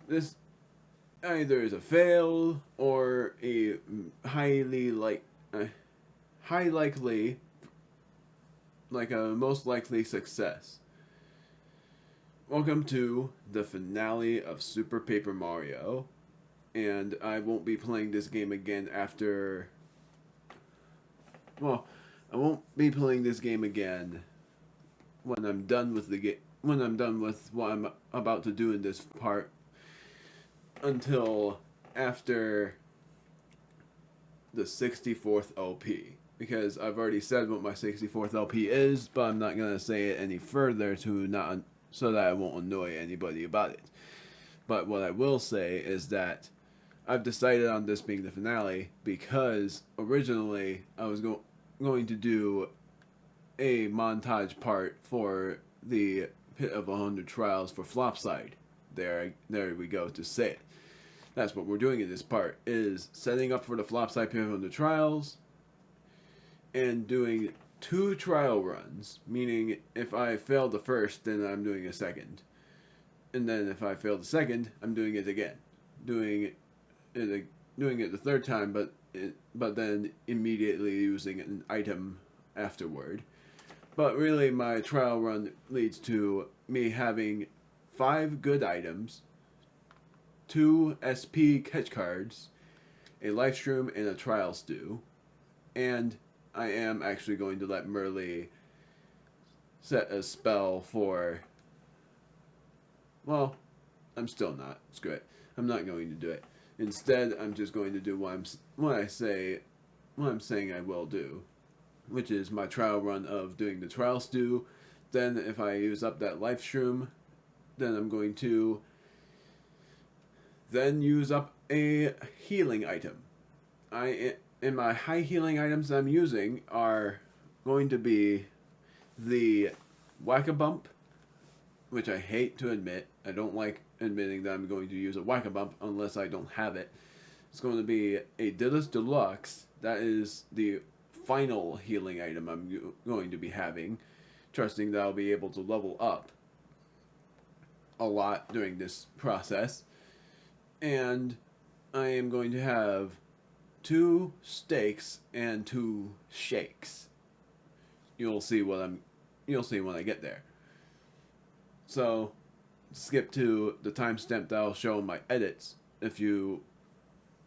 this either is a fail or a highly high likely, like a most likely success. Welcome to the finale of Super Paper Mario, and I won't be playing this game again after. Well, I won't be playing this game again when I'm done with the game. When I'm done with what I'm about to do in this part, until after the 64th LP. Because I've already said what my 64th LP is, but I'm not going to say it any further so that I won't annoy anybody about it. But what I will say is that I've decided on this being the finale because originally I was going to do a montage part for the Pit of 100 Trials for Flopside. There we go to say it. That's what we're doing in this part, is setting up for the Flopside Pit of 100 Trials and doing 2 trial runs, meaning if I fail the first, then I'm doing a second. And then if I fail the second, I'm doing it again. Doing it the third time, but then immediately using an item afterward. But really, my trial run leads to me having 5 good items, 2 SP catch cards, a life shroom, and a trial stew. And I am actually going to let Merle set a spell for... Well, I'm still not. Screw it. I'm not going to do it. Instead, I'm just going to do what I'm saying I will do, which is my trial run of doing the trial stew. Then, if I use up that life shroom, then I'm going to then use up a healing item. In my high healing items I'm using are going to be the Whack-A-Bump, which I hate to admit. I don't like admitting that I'm going to use a Whack-A-Bump unless I don't have it. It's going to be a Dillis Deluxe. That is the final healing item I'm going to be having, trusting that I'll be able to level up a lot during this process. And I am going to have 2 steaks and 2 shakes. You'll see when I get there. So, skip to the timestamp that I'll show in my edits if you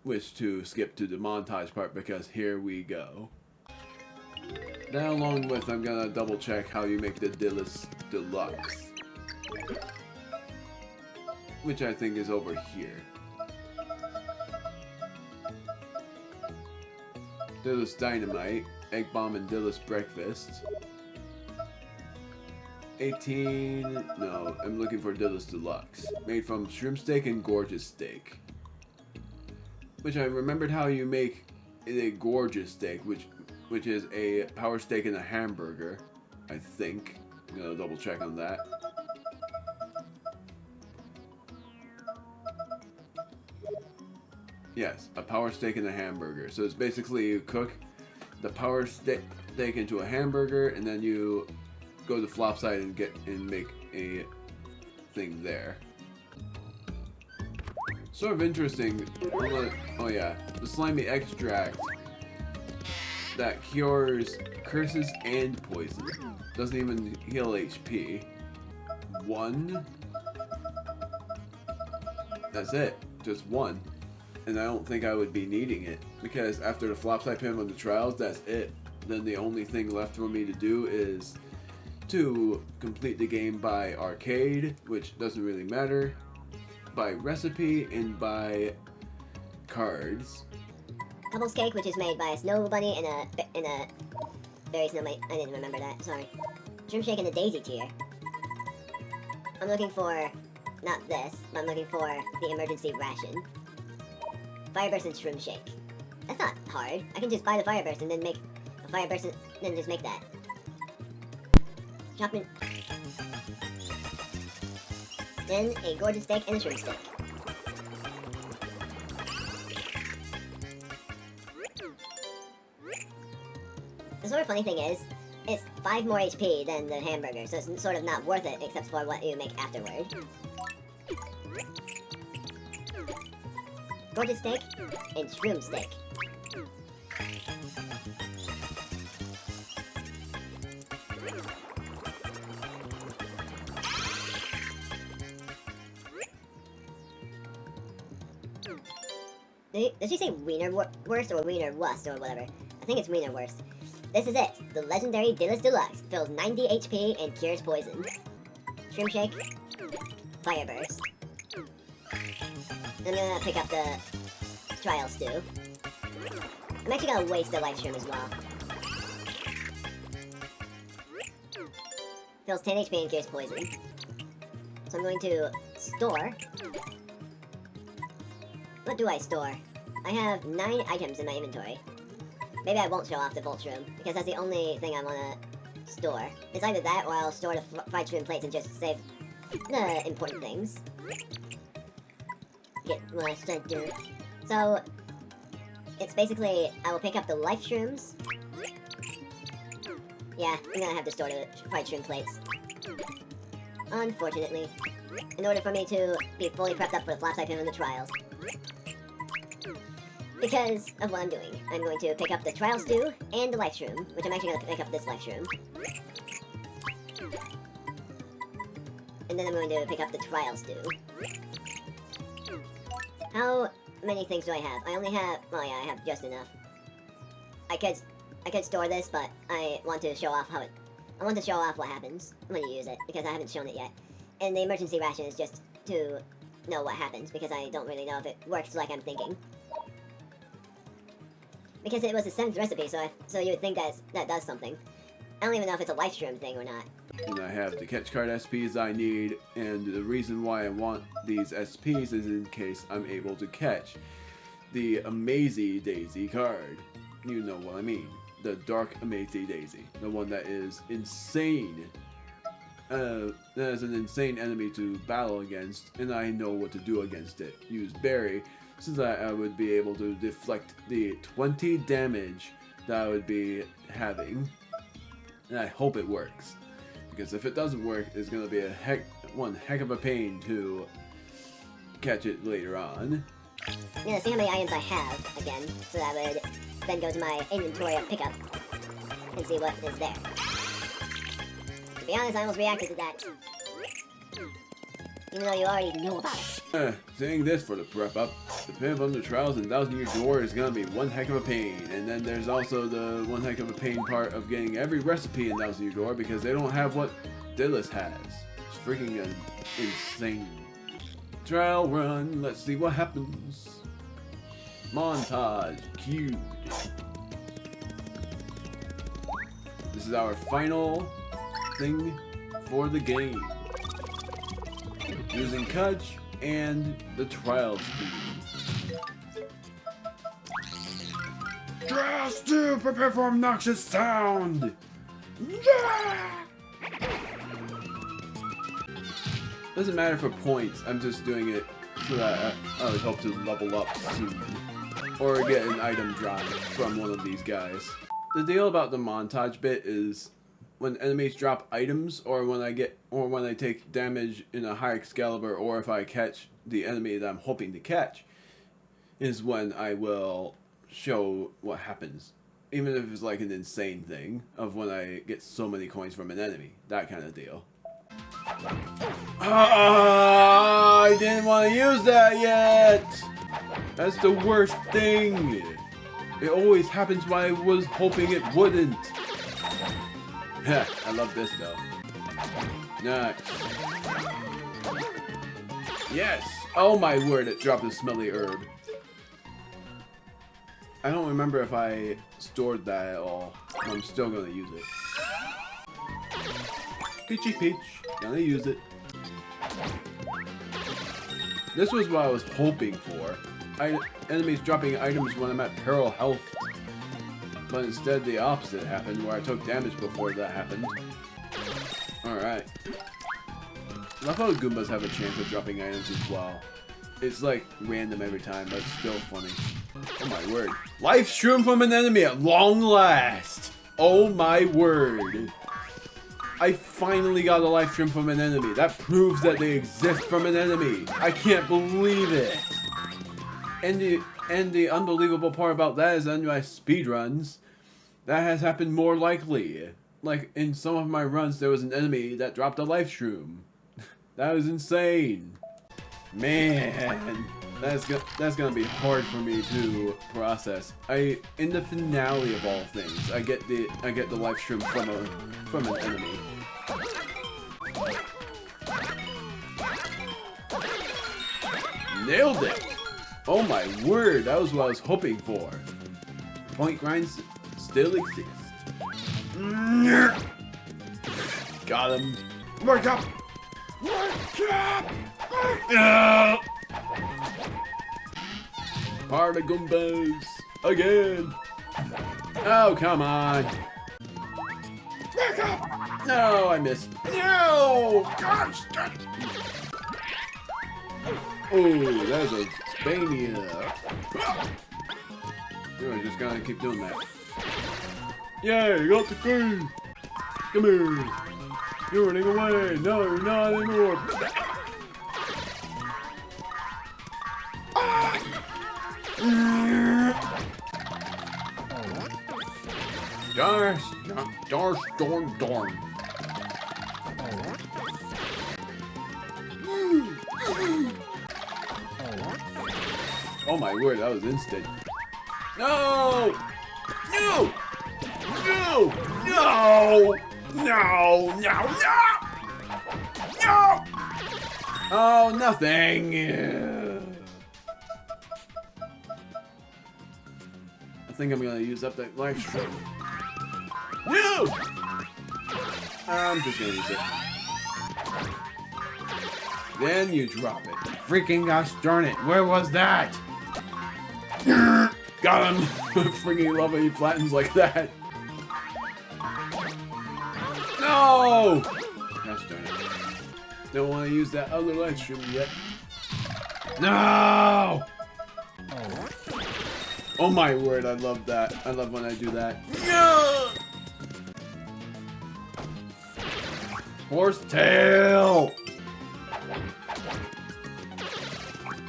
wish to skip to the montage part, because here we go. Then along with, I'm gonna double check how you make the Dillis Deluxe, which I think is over here. Dillis Dynamite, Egg Bomb, and Dillis Breakfast. 18... No, I'm looking for Dillis Deluxe. Made from shrimp steak and gorgeous steak. Which I remembered how you make a gorgeous steak, which is a power steak and a hamburger, I think. I'm gonna double check on that. Yes, a power steak and a hamburger. So it's basically you cook the power steak into a hamburger, and then you go to Flopside and make a thing there. Sort of interesting. Oh yeah, the slimy extract that cures curses and poison. Doesn't even heal HP. 1. That's it. Just 1. And I don't think I would be needing it, because after the Flopside Pit on the Trials, that's it. Then the only thing left for me to do is to complete the game by arcade, which doesn't really matter, by recipe, and by cards. Couples cake, which is made by a snow bunny and a berry snow bunny. I didn't remember that, sorry. Shrimp shake in the daisy tier. I'm looking for, not this, but I'm looking for the emergency ration. Fireburst and shrimp shake. That's not hard. I can just buy the fireburst and then make a fireburst and then just make that. Chopman. Then a gorgeous steak and a shrimp steak. The sort of funny thing is, it's 5 more HP than the hamburger, so it's sort of not worth it except for what you make afterward. Gorgeous Steak, and Shroom Steak. Did she say Wiener Wurst or Wiener Wust or whatever? I think it's Wiener Wurst. This is it. The legendary Dillis Deluxe fills 90 HP and cures poison. Shroom Shake. Fire Burst. I'm gonna pick up the Trial Stew. I'm actually gonna waste the Life Shroom as well. Fills 10 HP and cures poison. So I'm going to store. What do I store? I have 9 items in my inventory. Maybe I won't show off the Volt Shroom, because that's the only thing I want to store. It's either that, or I'll store the fried shroom plates and just save the important things. Get what I said, dude. So, it's basically, I will pick up the Life Shrooms. Yeah, I'm gonna have to store the fried shroom plates. Unfortunately. In order for me to be fully prepped up for the Flopside pin and the trials. Because of what I'm doing. I'm going to pick up the Trial Stew and the Life Shroom, which I'm actually going to pick up this Life Shroom. And then I'm going to pick up the Trial Stew. How many things do I have? I only have, well yeah, I have just enough. I could store this, but I want to show off I want to show off what happens when you use it, because I haven't shown it yet. And the emergency ration is just to know what happens, because I don't really know if it works like I'm thinking. Because it was the 7th recipe, so you would think that does something. I don't even know if it's a Life Shroom thing or not. And I have the catch card SPs I need, and the reason why I want these SPs is in case I'm able to catch the Amazy Daisy card. You know what I mean. The Dark Amazy Daisy. The one that is insane. That is an insane enemy to battle against, and I know what to do against it. Use Berry, so that I would be able to deflect the 20 damage that I would be having. And I hope it works. Because if it doesn't work, it's going to be one heck of a pain to catch it later on. I'm gonna see how many items I have again, so that I would then go to my inventory of pickup and see what is there. To be honest, I almost reacted to that. Even though you already know about it. Saying this for the prep up, the pin from the trials in 1000 Year Door is gonna be one heck of a pain. And then there's also the one heck of a pain part of getting every recipe in 1000 Year Door because they don't have what Dillis has. It's freaking insane. Trial run, let's see what happens. Montage, cued. This is our final thing for the game. Using Kutch and the Trial Stew. Trial Stew, prepare for obnoxious sound! Yeah! Doesn't matter for points, I'm just doing it so that I would hope to level up soon. Or get an item drop from one of these guys. The deal about the montage bit is when enemies drop items, or when I take damage in a high Excalibur, or if I catch the enemy that I'm hoping to catch, is when I will show what happens. Even if it's like an insane thing, of when I get so many coins from an enemy. That kind of deal. I didn't want to use that yet! That's the worst thing! It always happens when I was hoping it wouldn't. I love this though. Nice. Yes! Oh my word, it dropped a smelly herb. I don't remember if I stored that at all. I'm still gonna use it. Peachy peach. Gonna use it. This was what I was hoping for. Enemies dropping items when I'm at peril health. But instead the opposite happened, where I took damage before that happened. Alright. I love how Goombas have a chance of dropping items as well. It's like random every time, but it's still funny. Oh my word. Life Shroom from an enemy at long last! Oh my word. I finally got a Life Shroom from an enemy. That proves that they exist from an enemy. I can't believe it. And the unbelievable part about that is on my speedruns, that has happened more likely. Like in some of my runs, there was an enemy that dropped a life shroom. That was insane. Man, that's gonna be hard for me to process. In the finale of all things, I get the life shroom from an enemy. Nailed it! Oh my word, that was what I was hoping for. Point grinds still exist. Got him. Wake up! Wake up! Wake up! Party Goombas! Again! Oh, come on! Wake up! No, I missed. No! Gosh! Oh, that's a Spania. You're just gonna keep doing that. Yeah, you got the key! Come here! You're running away! No, you're not anymore! Darn. Oh my word, that was instant. No! No! No! No! No! No! No! Oh, nothing! I think I'm gonna use up that life stream. No! I'm just gonna use it. Then you drop it. Freaking gosh darn it, where was that? Got him! Freaking love it, he flattens like that. No! Gosh darn it. Don't want to use that other life stream yet. No! Oh my word, I love that. I love when I do that. No! Horsetail!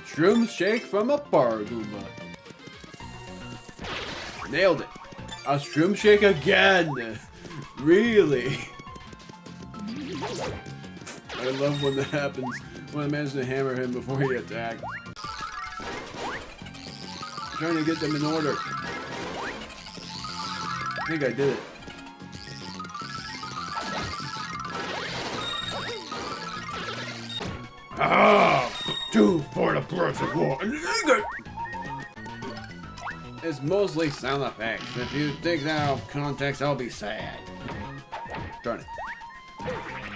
Shroom shake from a bar Goomba. Nailed it. A shroom shake again. Really? I love when that happens. When I manage to hammer him before he attacks. I'm trying to get them in order. I think I did it. Ah! 2 for the birds of war. It's mostly sound effects. If you take that out of context, I'll be sad. Darn it.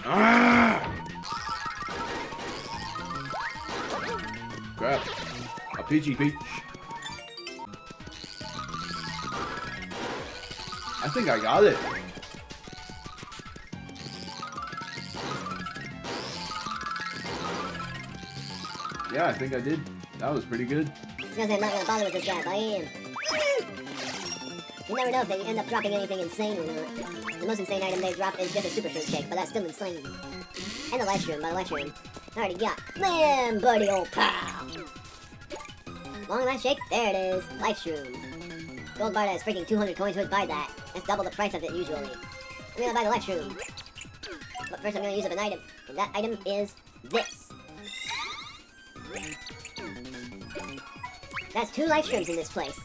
Ah! Crap. A peachy peach. I think I got it. Yeah, I think I did. That was pretty good. I was gonna say, I'm not gonna bother with this guy, but I am. You never know if they end up dropping anything insane or not. The most insane item they drop is just a super shroom shake, but that's still insane. And the life shroom, by the life shroom. I already got. Man, buddy, old pal. Long life shake, there it is. Life shroom. Gold bar that is freaking 200 coins would buy that. That's double the price of it usually. I'm gonna buy the life shroom. But first I'm gonna use up an item. And that item is this. That's 2 life shrooms in this place.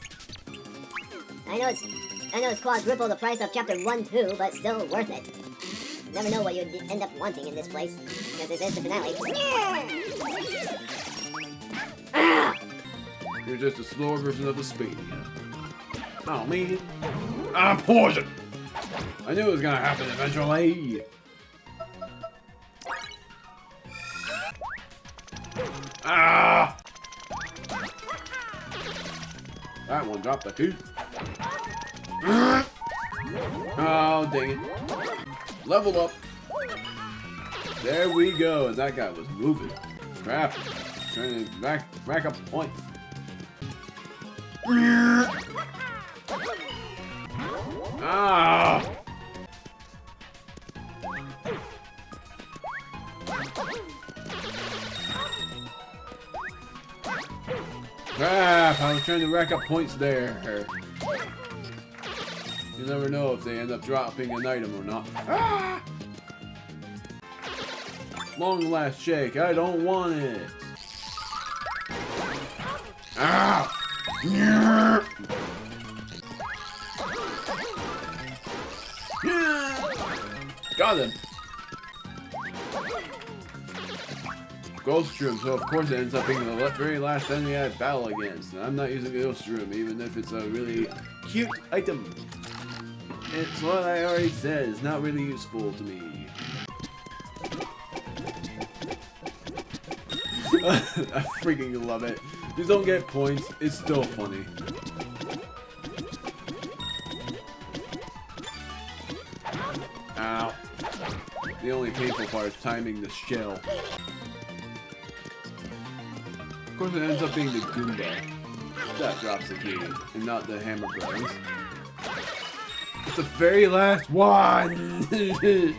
I know it's quadruple the price of chapter 1-2, but still worth it. You never know what you'd end up wanting in this place, because this is the finale. Ah! You're just a slower version of the Spania. Oh man. I'm poisoned! I knew it was gonna happen eventually. Ah! That one dropped the 2. Oh, dang it. Level up. There we go. And that guy was moving. Crap. Trying to rack up points. Ah! Crap! I was trying to rack up points there. You never know if they end up dropping an item or not. Ah! Long last shake. I don't want it. Ah! Got him. Ghost Room, so of course it ends up being the very last enemy I battle against. And I'm not using Ghost Room, even if it's a really cute item. It's what I already said, it's not really useful to me. I freaking love it. These don't get points, it's still funny. Ow. The only painful part is timing the shell. Of course it ends up being the Goomba. That drops the key, and not the Hammer Bros. It's the very last one! I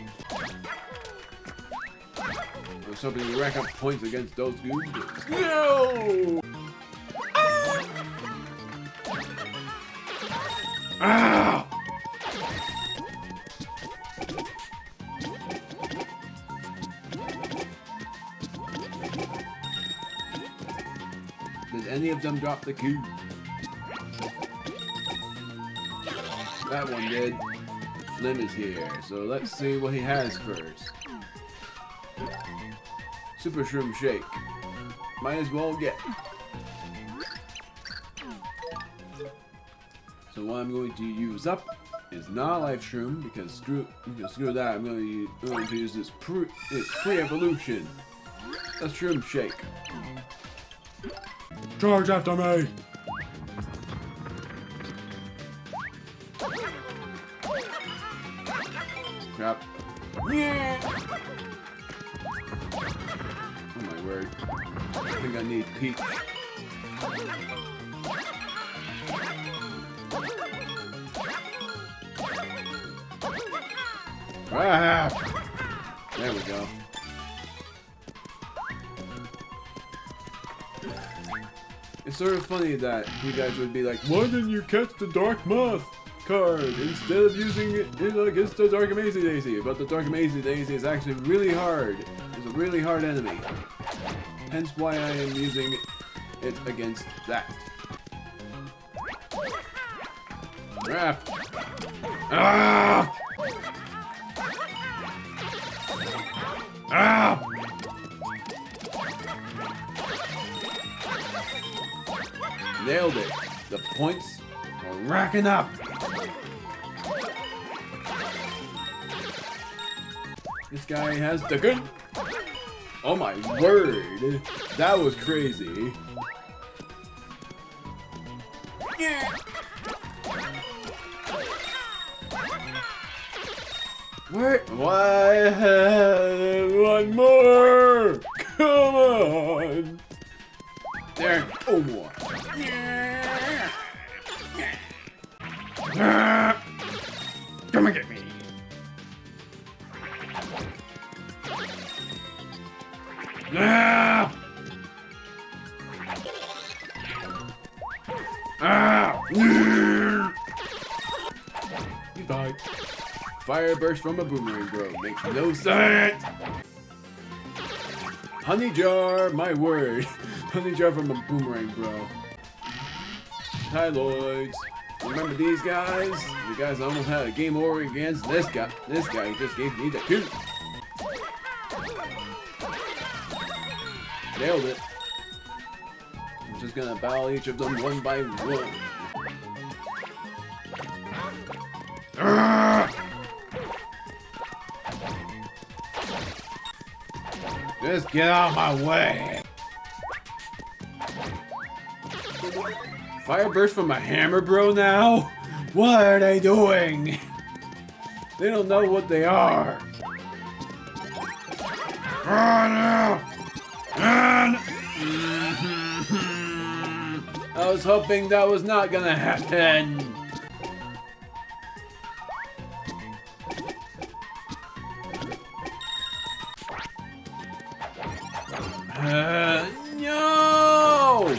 was hoping to rack up points against those Goombas. No! Ah! Did any of them drop the cube? That one did. Flynn is here, so let's see what he has first. Super Shroom Shake. Might as well get. So what I'm going to use up is not Life Shroom, because screw that. I'm going to use this pre-evolution. A Shroom Shake. Charge after me! Crap. Yeah! Oh my word. I think I need Peach. Ah! There we go. It's sort of funny that you guys would be like, why didn't you catch the Dark Moth card instead of using it against the Dark Amazing Daisy? But the Dark Amazing Daisy is actually really hard. It's a really hard enemy. Hence why I am using it against that. Crap! Ah! Ah! Nailed it. The points are racking up. This guy has the gun. Oh my word. That was crazy. Yeah. What? One more. Come on. There. Oh, more. Yeah. Come and get me. Ah! Ah! You died. Fire burst from a boomerang, bro. Makes no sense. Honey jar, my word. Honey jar from a boomerang, bro. Tyloids. Remember these guys? You guys almost had a game over against this guy. This guy just gave me the coup. Nailed it. I'm just gonna battle each of them one by one. Just get out of my way. Fire burst from a hammer, bro, now? What are they doing? They don't know what they are. I was hoping that was not gonna happen. No!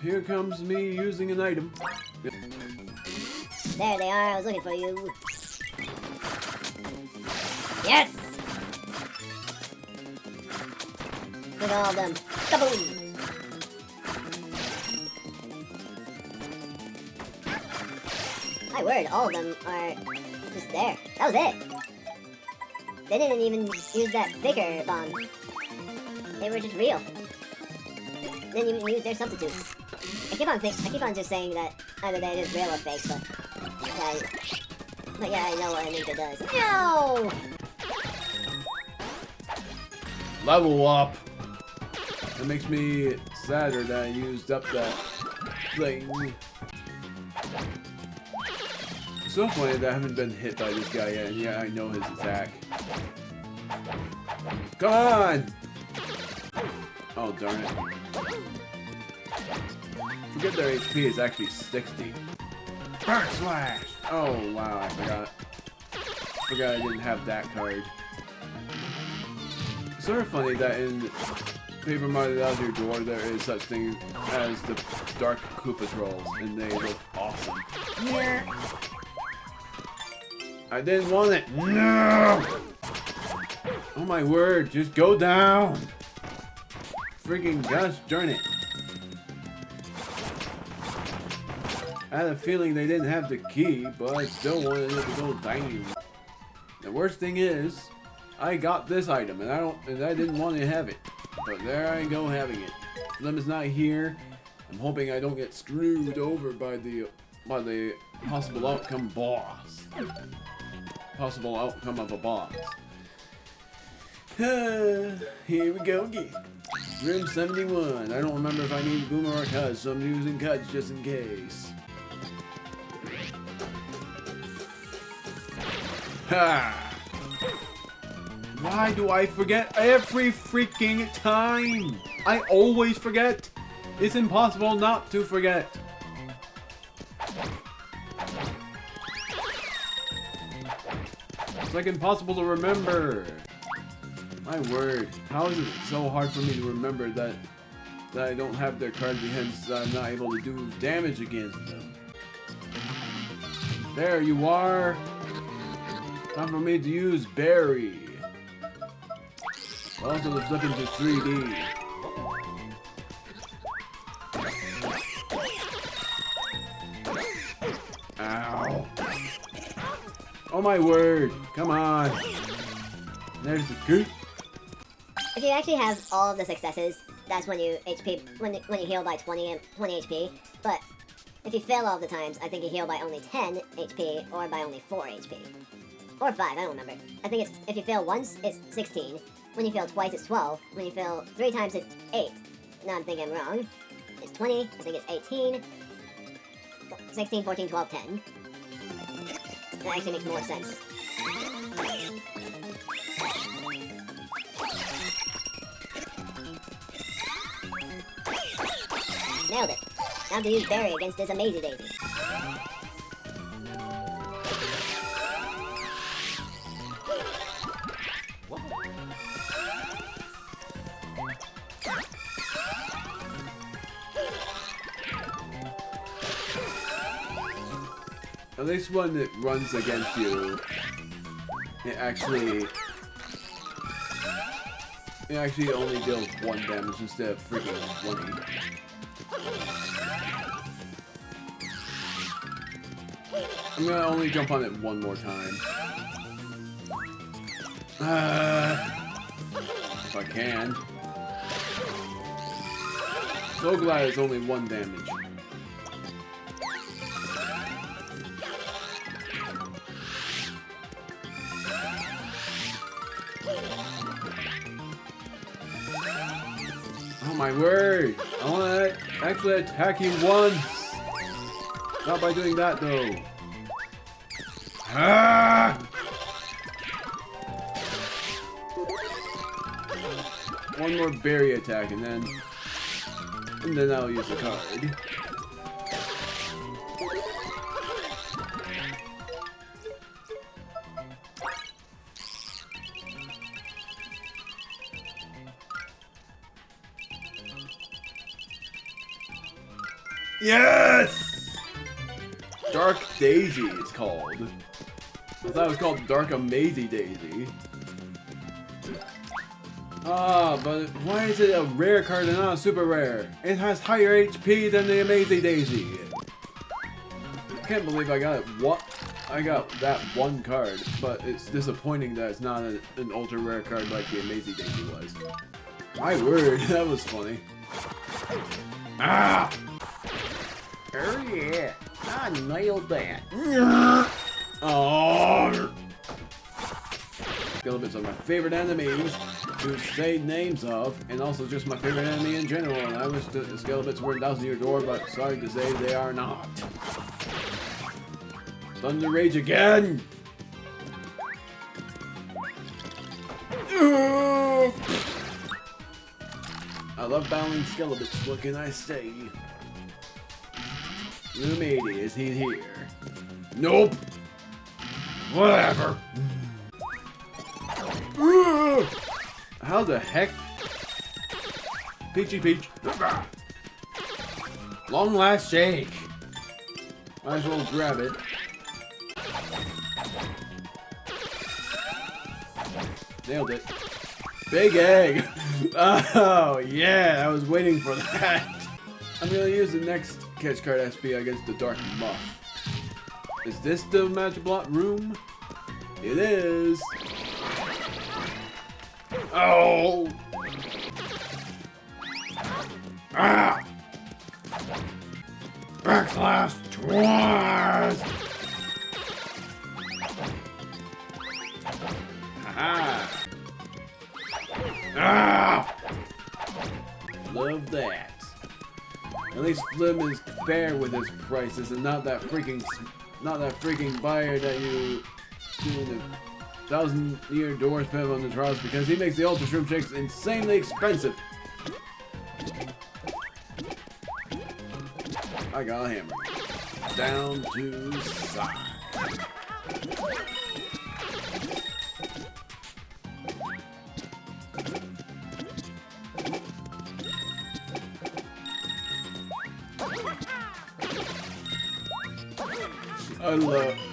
here comes me using an item. There they are, I was looking for you. Yes! Look at all of them. Kaboom! My word, all of them are just there. That was it. They didn't even use that thicker bomb. They were just real. They didn't even use their substitutes. I keep on just saying that either they're just real or fake, but yeah, I know what Ninja does. No! Level up. That makes me sadder that I used up that thing. It's so funny that I haven't been hit by this guy yet, and yeah, I know his attack. Come on! Oh, darn it. Forget their HP is actually 60. Burn Slash! Oh, wow, I forgot. Forgot I didn't have that card. It's sort of funny that in Paper Mario Bowser Door there is such thing as the Dark Koopa Trolls, and they look awesome. Yeah. I didn't want it. No! Oh my word, just go down! Freaking gosh darn it. I had a feeling they didn't have the key, but I still wanted it to go down. The worst thing is, I got this item and I didn't want to have it. But there I go having it. Slim is not here. I'm hoping I don't get screwed over by the possible outcome boss. Possible outcome of a boss. Here we go again. Room 71. I don't remember if I need Boomer or Cuz, so I'm using Cuz just in case. Ha! Why do I forget every freaking time? I always forget. It's impossible not to forget. It's like impossible to remember. My word, how is it so hard for me to remember that I don't have their card because I'm not able to do damage against them? There you are. Time for me to use Berry. Also to flip into 3D. Ow. Oh my word, come on. There's the goop. If you actually have all of the successes, that's when you when you heal by 20 HP. But if you fail all the times, I think you heal by only 10 HP or by only 4 HP. Or 5, I don't remember. I think it's if you fail once, it's 16. When you fail twice, it's 12. When you fail 3 times, it's 8. Now I'm thinking I'm wrong. It's 20. I think it's 18. 16, 14, 12, 10. That actually makes more sense. Nailed it. Time to use Berry against this Amazy Daisy. At least when it runs against you, it actually only deals 1 damage instead of freaking 20. I'm gonna only jump on it 1 more time. If I can. So glad it's only 1 damage. Oh my word! I want to actually attack you once! Not by doing that though. Ah! One more berry attack and then I'll use the card. Yes! Dark Daisy it's called. I thought it was called Dark Amazy Daisy. Ah, but why is it a rare card and not a super rare? It has higher HP than the Amazy Daisy. I can't believe I got it. What? I got that one card, but it's disappointing that it's not an ultra rare card like the Amazy Daisy was. My word, that was funny. Ah! Oh yeah, I nailed that. Oh! Skelebits are my favorite enemies to say names of, and also just my favorite enemy in general. And I wish the Skelebits were in 1,000-year door, but sorry to say they are not. Thunder Rage again! I love battling Skelebits, what can I say? Lumady, is he here? Nope! Whatever! How the heck? Peachy Peach. Long last shake. Might as well grab it. Nailed it. Big egg! Oh yeah, I was waiting for that. I'm gonna use the next catch card SP against the Dark Muff. Is this the Magic Block room? It is. Oh! Ah! Backslash twice! Haha! Ah! Love that. At least Flim is fair with his prices and not that freaking buyer that you do in the 1,000-year door spam on the trials because he makes the Ultra Shroom Shakes insanely expensive. I got a hammer. Down to side.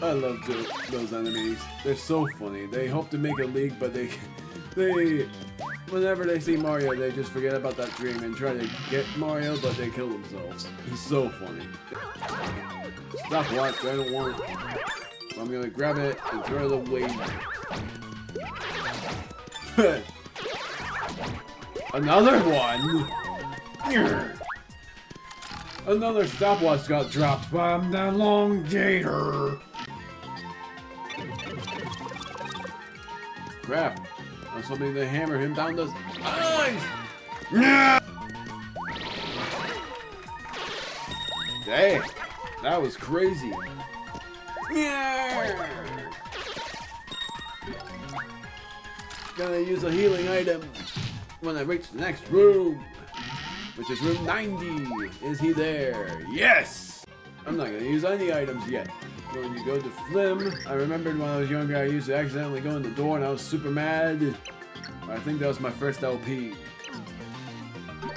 I love those enemies. They're so funny. They hope to make a league, but they whenever they see Mario, they just forget about that dream and try to get Mario, but they kill themselves. It's so funny. Stop watch, I don't want it. So I'm gonna grab it and throw it away. Another one? Another stopwatch got dropped by the elongator. Crap. I was hoping to hammer him down the eyes. Dang. That was crazy. Gonna use a healing item when I reach the next room. Which is room 90. Is he there? Yes! I'm not gonna use any items yet. When you go to Flim, I remembered when I was younger I used to accidentally go in the door and I was super mad. I think that was my first LP.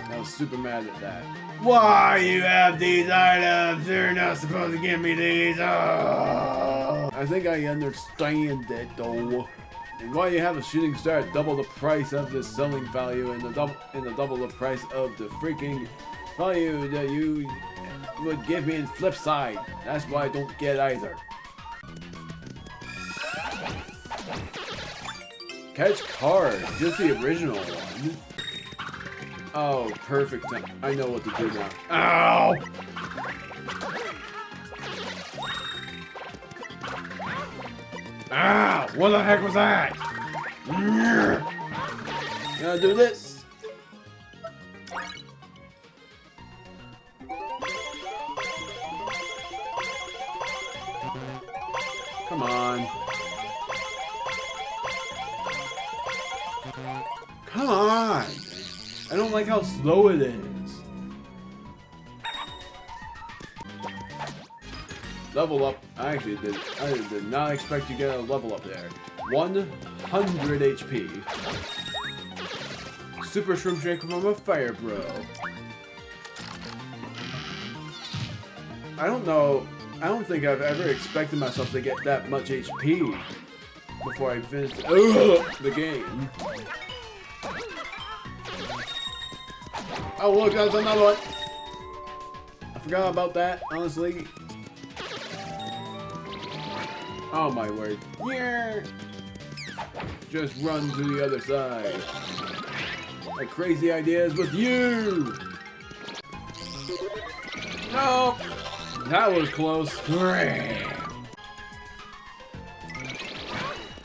I was super mad at that. Why you have these items? You're not supposed to give me these. Oh. I think I understand it though. And why you have a shooting star at double the price of the selling value and the double the price of the freaking value that you would give me in Flopside. That's why I don't get either. Catch card, just the original one. Oh, perfect. I know what to do now. Ow! Ah! What the heck was that? Gonna do this. Come on. Come on! I don't like how slow it is. Level up. I did not expect to get a level up there. 100 HP. Super Shroom Shake from a Fire Bro. I don't know. I don't think I've ever expected myself to get that much HP before I finish the game. Oh look, that's another one. I forgot about that, honestly. Oh my word. Yeah. Just run to the other side. My crazy ideas with you. No. That was close.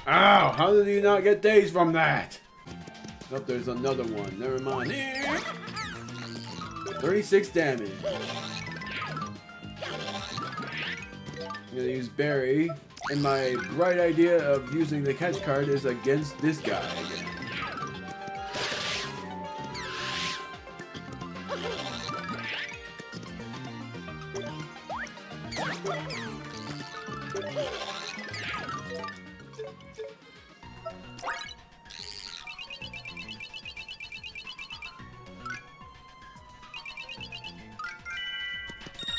Ow, how did you not get dazed from that? Oh, there's another one. Never mind. 36 damage. I'm gonna use Barry, and my bright idea of using the catch card is against this guy again.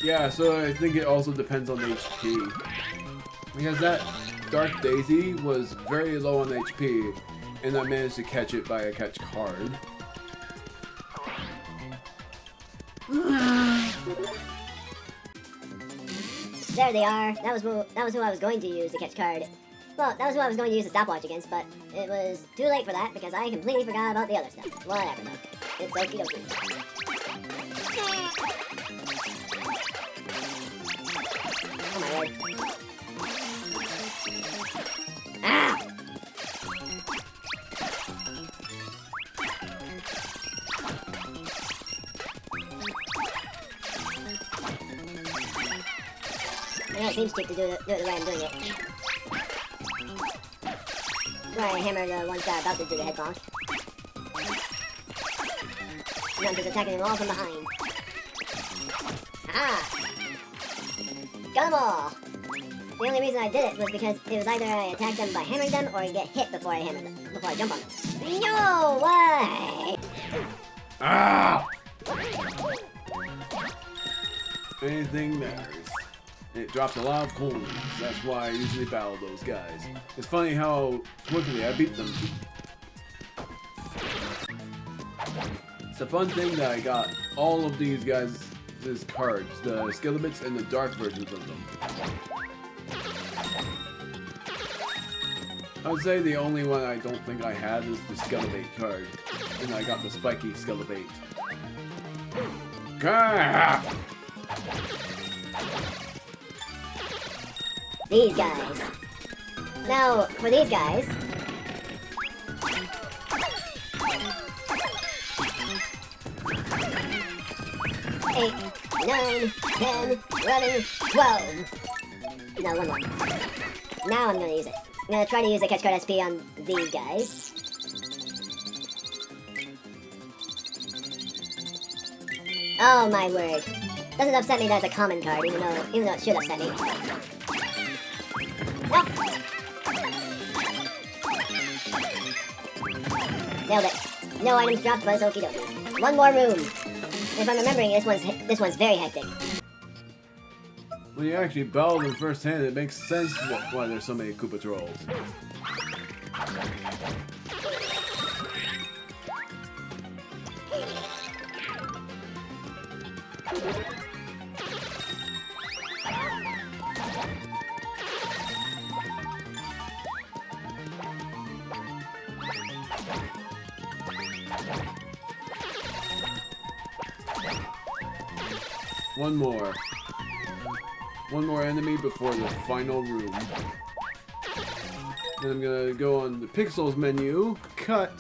Yeah, so I think it also depends on HP. Because that Dark Daisy was very low on HP, and I managed to catch it by a catch card. There they are. That was who I was going to use to catch card. Well, that was who I was going to use the stopwatch against, but it was too late for that because I completely forgot about the other stuff. Whatever though. It's okie dokie. Oh my word. Ah! Yeah, it seems cheap to do it the way I'm doing it. Where I hammer the ones that are about to do the head bonk. And I'm just attacking them all from behind. Aha! Got them all! The only reason I did it was because it was either I attack them by hammering them or I get hit before I hammer them, before I jump on them. No way! Ah! Anything matters. It drops a lot of coins. That's why I usually battle those guys. It's funny how quickly I beat them. It's a fun thing that I got all of these guys' cards, the Skillabits and the dark versions of them. I would say the only one I don't think I have is the Skellabait card. And I got the spiky Skellabait. Gah! These guys. Now, for these guys... 8, 9, 10, 11, 12. No, one more. Now I'm gonna use it. I'm gonna try to use the catch card SP on these guys. Oh my word. Doesn't upset me that it's a common card, even though it should upset me. Nope. Nailed it. No items dropped, but it's okie dokie. One more room. If I'm remembering, this one's very hectic. When you actually battle them firsthand, it makes sense why there's so many Koopa Trolls. One more enemy before the final room. Then I'm gonna go on the Pixels menu, cut,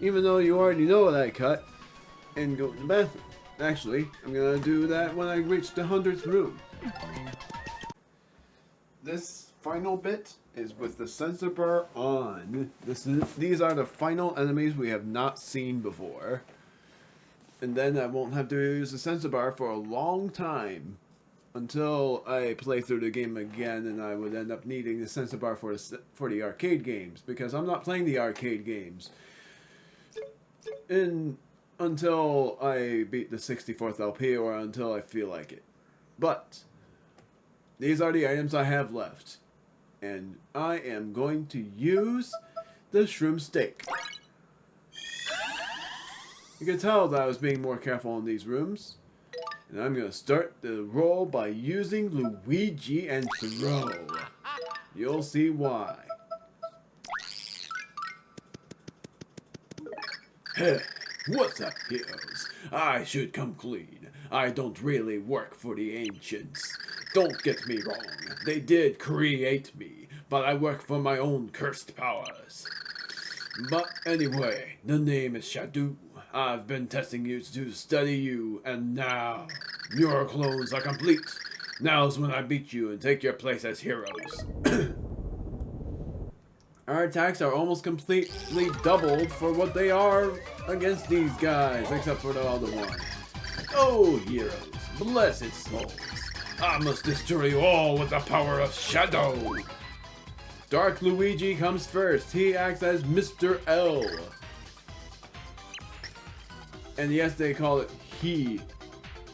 even though you already know that I cut, and go to the bathroom. Actually, I'm gonna do that when I reach the 100th room. This final bit is with the sensor bar on. These are the final enemies we have not seen before. And then I won't have to use the sensor bar for a long time. Until I play through the game again, and I would end up needing the sensor bar for the arcade games, because I'm not playing the arcade games until I beat the 64th LP or until I feel like it. But these are the items I have left. And I am going to use the shroom steak. You can tell that I was being more careful in these rooms. And I'm going to start the roll by using Luigi and throw. You'll see why. What's up, heroes? I should come clean. I don't really work for the ancients. Don't get me wrong, they did create me, but I work for my own cursed powers. But anyway, the name is Shadow. I've been testing you to study you, and now your clones are complete. Now's when I beat you and take your place as heroes. Our attacks are almost completely doubled for what they are against these guys, except for the other one. Oh, heroes, blessed souls. I must destroy you all with the power of Shadow. Dark Luigi comes first. He acts as Mr. L. And yes, they call it he.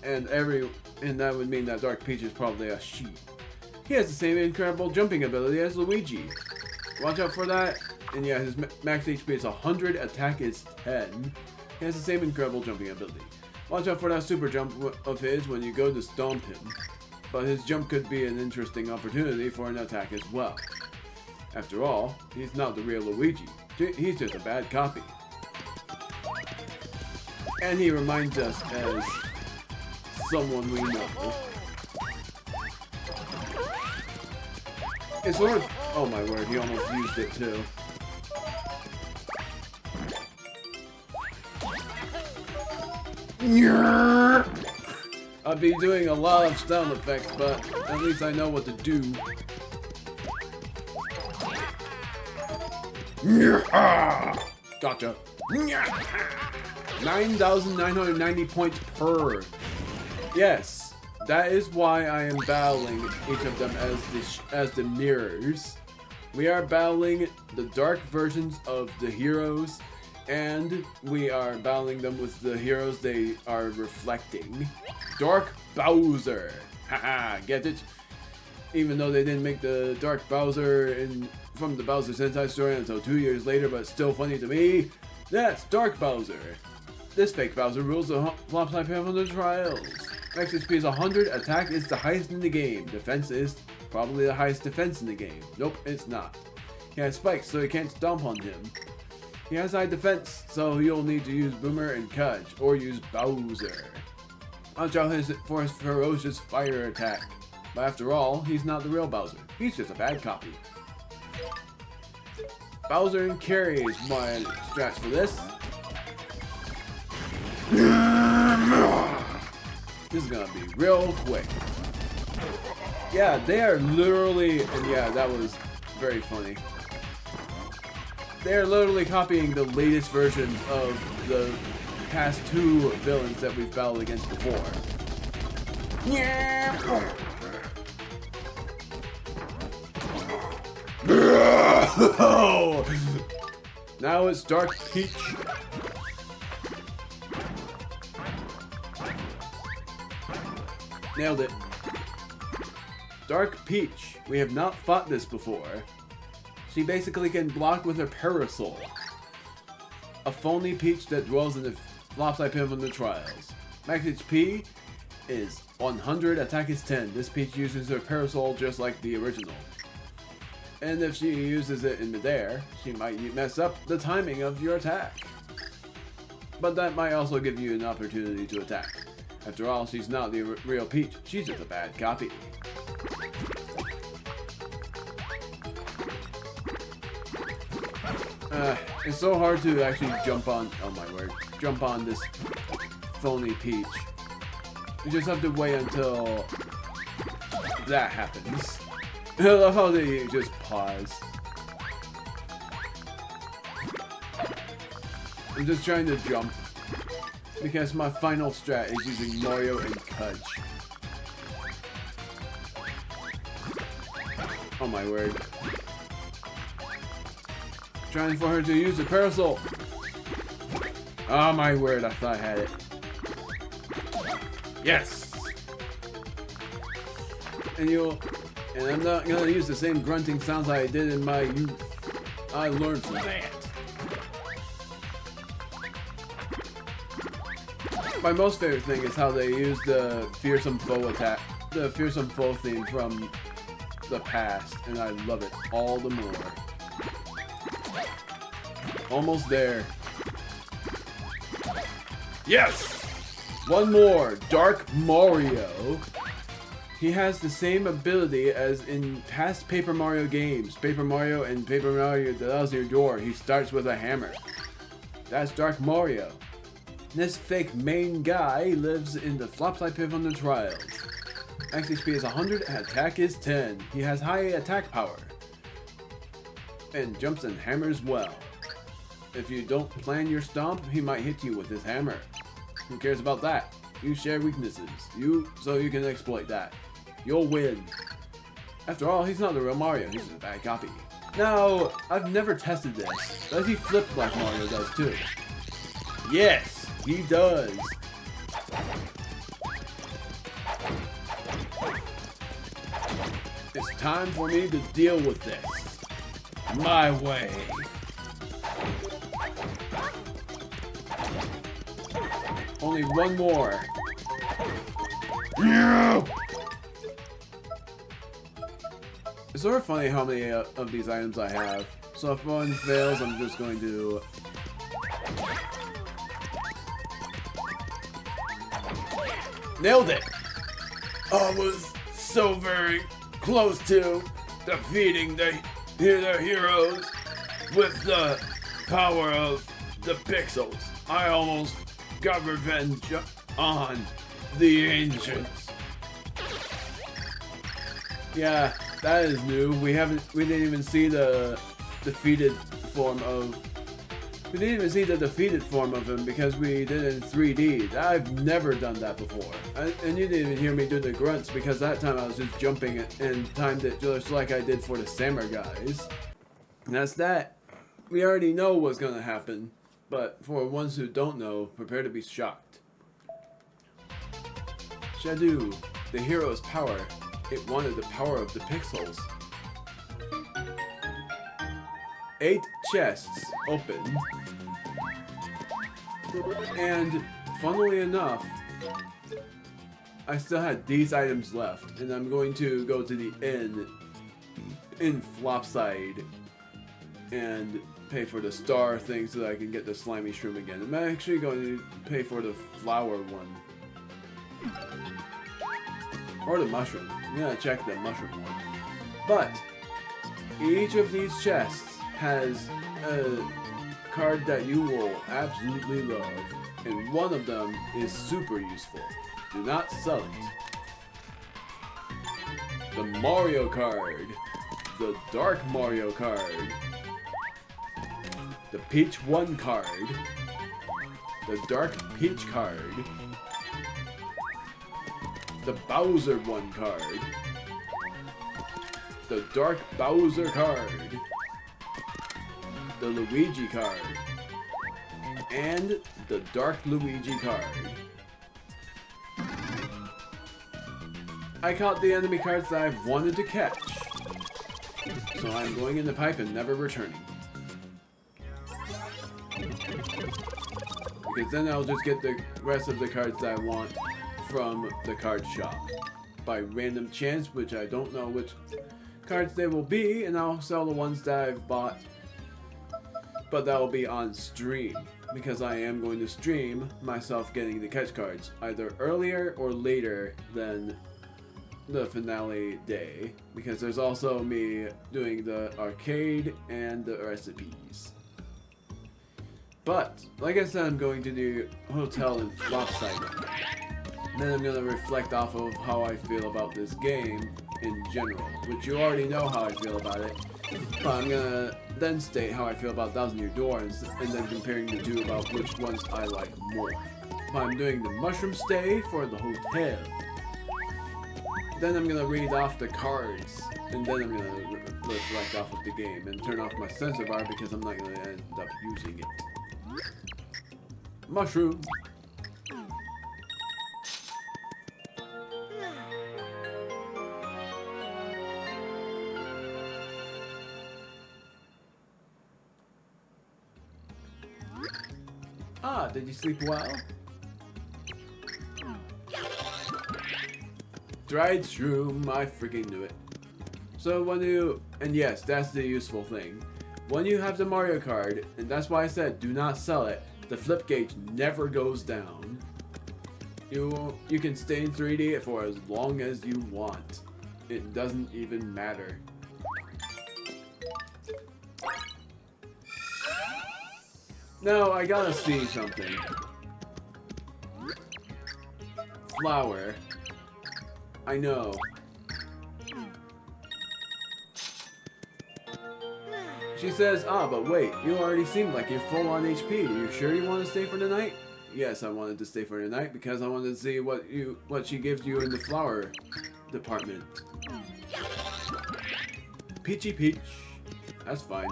And that would mean that Dark Peach is probably a she. He has the same incredible jumping ability as Luigi. Watch out for that. And yeah, his max HP is 100, attack is 10. He has the same incredible jumping ability. Watch out for that super jump of his when you go to stomp him. But his jump could be an interesting opportunity for an attack as well. After all, he's not the real Luigi. He's just a bad copy. And he reminds us as someone we know. It's sort of... Oh my word, he almost used it too. I'll be doing a lot of sound effects, but at least I know what to do. Gotcha. 9,990 points per. Yes, that is why I am battling each of them as the mirrors. We are battling the dark versions of the heroes, and we are battling them with the heroes they are reflecting. Dark Bowser. Haha, get it? Even though they didn't make the Dark Bowser from the Bowser Sentai story until 2 years later, but it's still funny to me. That's Dark Bowser. This fake Bowser rules the Flopside path on the trials. Max HP is 100, attack is the highest in the game. Defense is probably the highest defense in the game. Nope, it's not. He has spikes, so you can't stomp on him. He has high defense, so you'll need to use Boomer and Kudge, or use Bowser. Watch out for his ferocious fire attack. But after all, he's not the real Bowser. He's just a bad copy. Bowser and Carry is my strats for this. This is gonna be real quick. Yeah, they are literally, and yeah, that was very funny. They are literally copying the latest versions of the past two villains that we've battled against before. Yeah. Now it's Dark Peach. Nailed it. Dark Peach. We have not fought this before. She basically can block with her parasol. A phony Peach that dwells in the Flopside pit on the trials. Max HP is 100, attack is 10. This Peach uses her parasol just like the original. And if she uses it in midair, she might mess up the timing of your attack. But that might also give you an opportunity to attack. After all, she's not the real Peach, she's just a bad copy. It's so hard to actually jump on, oh my word, jump on this phony Peach. You just have to wait until that happens. I love how they just pause. I'm just trying to jump because my final strat is using Mario and Kudge. Oh my word. Trying for her to use the parasol. Oh my word, I thought I had it. Yes! And you'll And I'm not gonna use the same grunting sounds I did in my youth. I learned from that. My most favorite thing is how they use the fearsome foe attack, the fearsome foe theme from the past, and I love it all the more. Almost there. Yes! One more, Dark Mario. He has the same ability as in past Paper Mario games. Paper Mario and Paper Mario The Thousand-Year Door. He starts with a hammer. That's Dark Mario. This fake main guy lives in the Flopside Pit on the Trials. XP is 100 and attack is 10. He has high attack power. And jumps and hammers well. If you don't plan your stomp, he might hit you with his hammer. Who cares about that? You share weaknesses. So you can exploit that. You'll win. After all, he's not the real Mario, he's a bad copy. Now, I've never tested this. Does he flip like Mario does too? Yes, he does. It's time for me to deal with this. My way. Only one more. No! It's sort of funny how many of these items I have. So if one fails, I'm just going to... Nailed it! I was so very close to defeating the heroes with the power of the pixels. I almost got revenge on the ancients. Yeah, that is new. We didn't even see the defeated form of. We didn't even see the defeated form of him because we did it in 3D. I've never done that before. And you didn't even hear me do the grunts because that time I was just jumping and timed it just like I did for the Samurai guys. And that's that. We already know what's gonna happen. But for ones who don't know, prepare to be shocked. Shadow, the hero's power. It wanted the power of the pixels. 8 chests open. And funnily enough, I still had these items left. And I'm going to go to the inn in Flopside and pay for the star thing so that I can get the slimy shroom again. I'm actually going to pay for the flower one. Or the mushroom. I'm gonna check the mushroom one. But each of these chests has a card that you will absolutely love. And one of them is super useful. Do not sell it. The Mario card. The Dark Mario card. The Peach 1 card, the Dark Peach card, the Bowser 1 card, the Dark Bowser card, the Luigi card, and the Dark Luigi card. I caught the enemy cards that I've wanted to catch, so I'm going in the pipe and never returning. Because then I'll just get the rest of the cards that I want from the card shop by random chance, which I don't know which cards they will be, and I'll sell the ones that I've bought, but that will be on stream because I am going to stream myself getting the catch cards either earlier or later than the finale day, because there's also me doing the arcade and the recipes. But, like I said, I'm going to the hotel in Flopside. Then I'm going to reflect off of how I feel about this game in general, which you already know how I feel about it. But I'm going to then state how I feel about Thousand-Year Door and then comparing the two about which ones I like more. But I'm doing the mushroom stay for the hotel. Then I'm going to read off the cards, and then I'm going to reflect off of the game and turn off my sensor bar because I'm not going to end up using it. Mushroom. Ah, did you sleep well? Dried shroom, I freaking knew it. So when you, and yes, that's the useful thing. When you have the Mario card, and that's why I said do not sell it, the flip gauge never goes down. You can stay in 3D for as long as you want. It doesn't even matter. Now I gotta see something. Flower. I know. She says, ah, but wait, you already seem like you're full on HP. You sure you want to stay for the night? Yes, I wanted to stay for the night because I wanted to see what she gives you in the flower department. Peachy Peach. That's fine.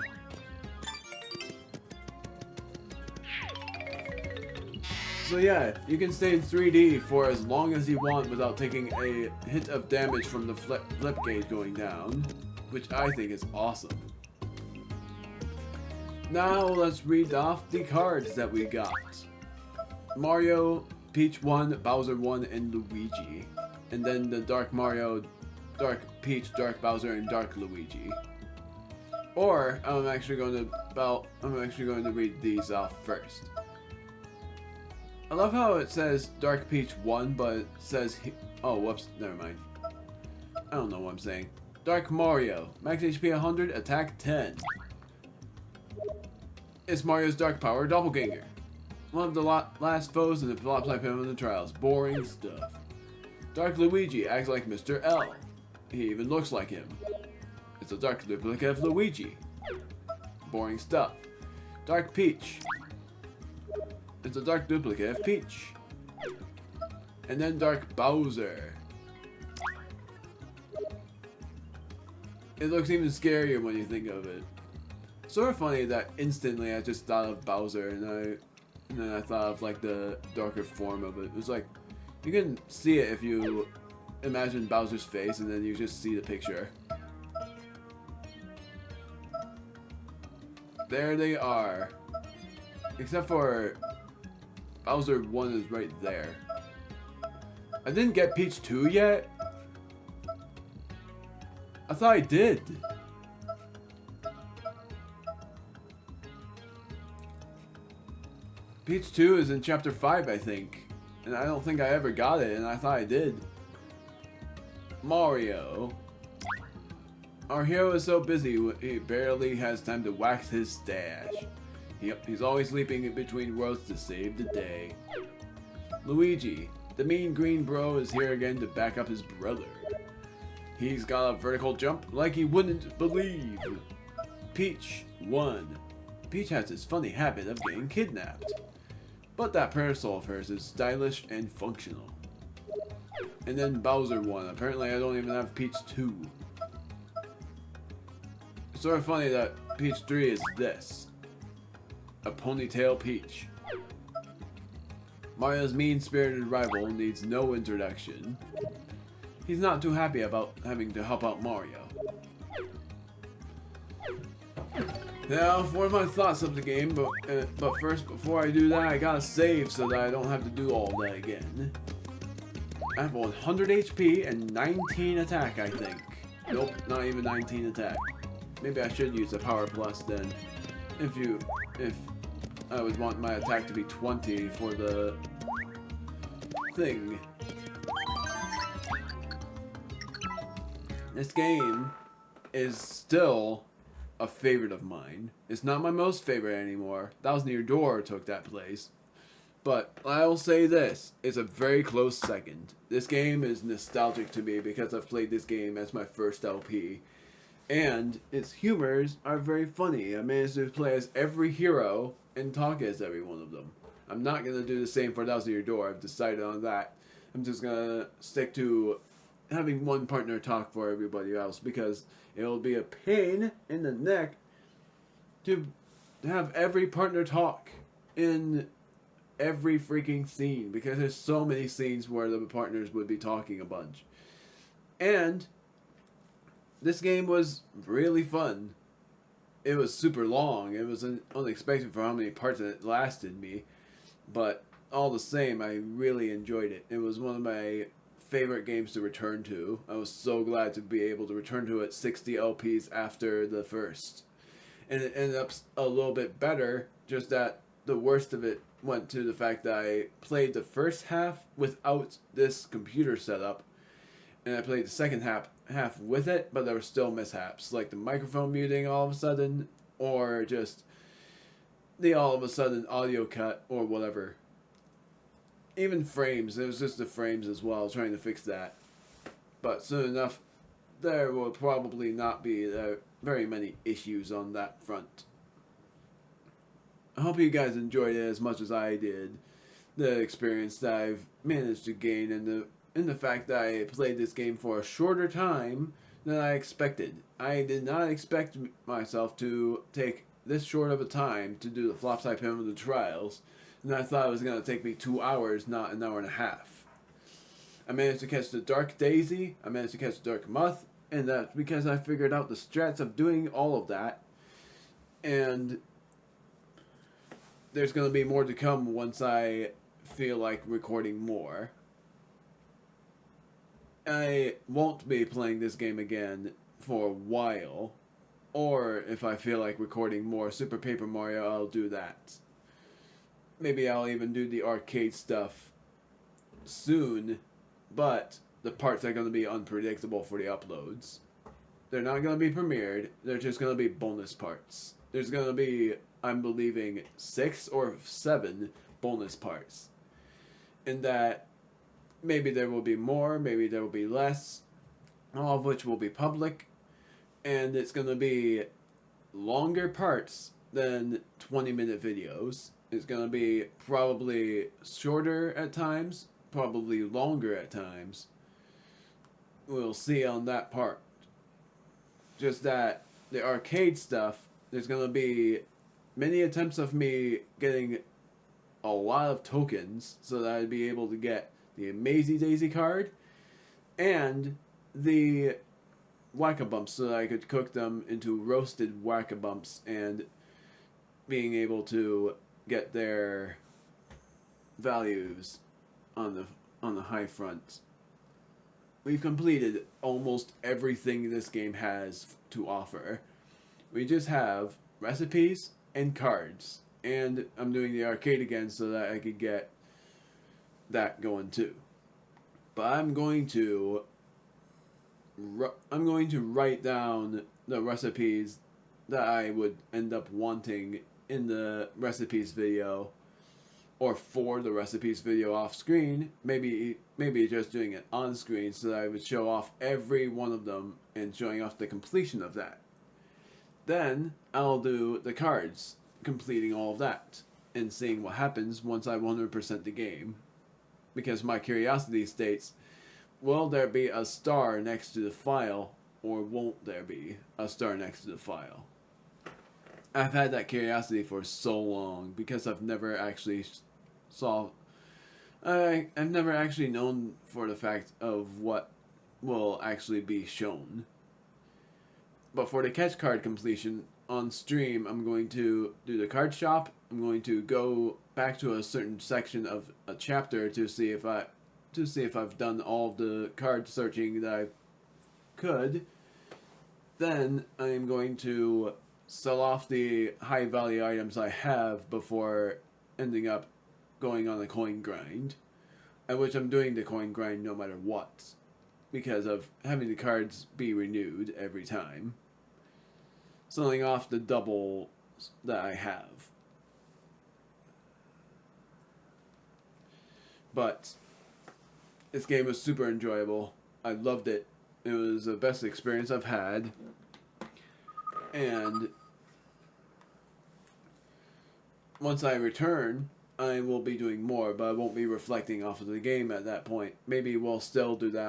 So yeah, you can stay in 3D for as long as you want without taking a hit of damage from the flip gauge going down, which I think is awesome. Now let's read off the cards that we got. Mario, Peach 1, Bowser 1, and Luigi. And then the Dark Mario, Dark Peach, Dark Bowser, and Dark Luigi. Or I'm actually going to read these off first. I love how it says Dark Peach 1, but it says oh, whoops, never mind. I don't know what I'm saying. Dark Mario, max HP 100, attack 10. It's Mario's Dark Power Doppelganger. One of the last foes in the Flopside Pit of the Trials. Boring stuff. Dark Luigi acts like Mr. L. He even looks like him. It's a dark duplicate of Luigi. Boring stuff. Dark Peach. It's a dark duplicate of Peach. And then Dark Bowser. It looks even scarier when you think of it. Sort of funny that instantly I just thought of Bowser and then I thought of like the darker form of it. It was like, you can see it if you imagine Bowser's face and then you just see the picture. There they are. Except for Bowser 1 is right there. I didn't get Peach 2 yet. I thought I did. Peach 2 is in Chapter 5, I think. And I don't think I ever got it, and I thought I did. Mario. Our hero is so busy, he barely has time to wax his stash. He's always leaping in between worlds to save the day. Luigi. The mean green bro is here again to back up his brother. He's got a vertical jump like he wouldn't believe. Peach 1. Peach has this funny habit of getting kidnapped. But that parasol of hers is stylish and functional. And then Bowser 1. Apparently I don't even have Peach 2. It's sort of funny that Peach 3 is this. A ponytail Peach. Mario's mean-spirited rival needs no introduction. He's not too happy about having to help out Mario. Now, for my thoughts of the game, but first, before I do that, I gotta save so that I don't have to do all that again. I have 100 HP and 19 attack, I think. Nope, not even 19 attack. Maybe I should use a Power Plus then. If I would want my attack to be 20 for the thing. This game is still a favorite of mine. It's not my most favorite anymore. Thousand Year Door took that place. But I'll say this, it's a very close second. This game is nostalgic to me because I've played this game as my first LP. And its humors are very funny. I managed to play as every hero and talk as every one of them. I'm not going to do the same for Thousand Year Door. I've decided on that. I'm just going to stick to having one partner talk for everybody else because it'll be a pain in the neck to have every partner talk in every freaking scene because there's so many scenes where the partners would be talking a bunch. And this game was really fun. It was super long. It was unexpected for how many parts it lasted me. But all the same, I really enjoyed it. It was one of my favorite games to return to. I was so glad to be able to return to it 60 LPs after the first. And it ended up a little bit better, just that the worst of it went to the fact that I played the first half without this computer setup, and I played the second half with it, but there were still mishaps, like the microphone muting all of a sudden, or just the all of a sudden audio cut, or whatever. Even frames, it was just the frames as well, trying to fix that. But soon enough, there will probably not be very many issues on that front. I hope you guys enjoyed it as much as I did. The experience that I've managed to gain, and the fact that I played this game for a shorter time than I expected. I did not expect myself to take this short of a time to do the Flopside Pivotal Trials, and I thought it was going to take me 2 hours, not an hour and a half. I managed to catch the Dark Daisy, I managed to catch the Dark Moth, and that's because I figured out the strats of doing all of that, and there's going to be more to come once I feel like recording more. I won't be playing this game again for a while, or if I feel like recording more Super Paper Mario, I'll do that. Maybe I'll even do the arcade stuff soon, but the parts are going to be unpredictable for the uploads. They're not going to be premiered, they're just going to be bonus parts. There's going to be, I'm believing, 6 or 7 bonus parts. And that maybe there will be more, maybe there will be less, all of which will be public, and it's going to be longer parts than 20-minute videos. It's going to be probably shorter at times, probably longer at times. We'll see on that part. Just that the arcade stuff, there's going to be many attempts of me getting a lot of tokens so that I'd be able to get the Amazing Daisy card and the Whack-A-Bumps so that I could cook them into roasted Whack-A-Bumps and being able to get their values on the high front. We've completed almost everything this game has to offer. We just have recipes and cards. And I'm doing the arcade again so that I could get that going too. But I'm going to write down the recipes that I would end up wanting in the recipes video, or for the recipes video off screen. Maybe just doing it on screen so that I would show off every one of them and showing off the completion of that. Then I'll do the cards, completing all of that and seeing what happens once I 100% the game. Because my curiosity states, will there be a star next to the file, or won't there be a star next to the file? I've had that curiosity for so long because I've never actually I've never actually known for the fact of what will actually be shown. But for the catch card completion on stream, I'm going to do the card shop. I'm going to go back to a certain section of a chapter to see if I've done all of the card searching that I could. Then I am going to sell off the high value items I have before ending up going on a coin grind, at which I'm doing the coin grind no matter what, because of having the cards be renewed every time. Selling off the double that I have. But this game was super enjoyable. I loved it. It was the best experience I've had. And once I return, I will be doing more, but I won't be reflecting off of the game at that point. Maybe we'll still do that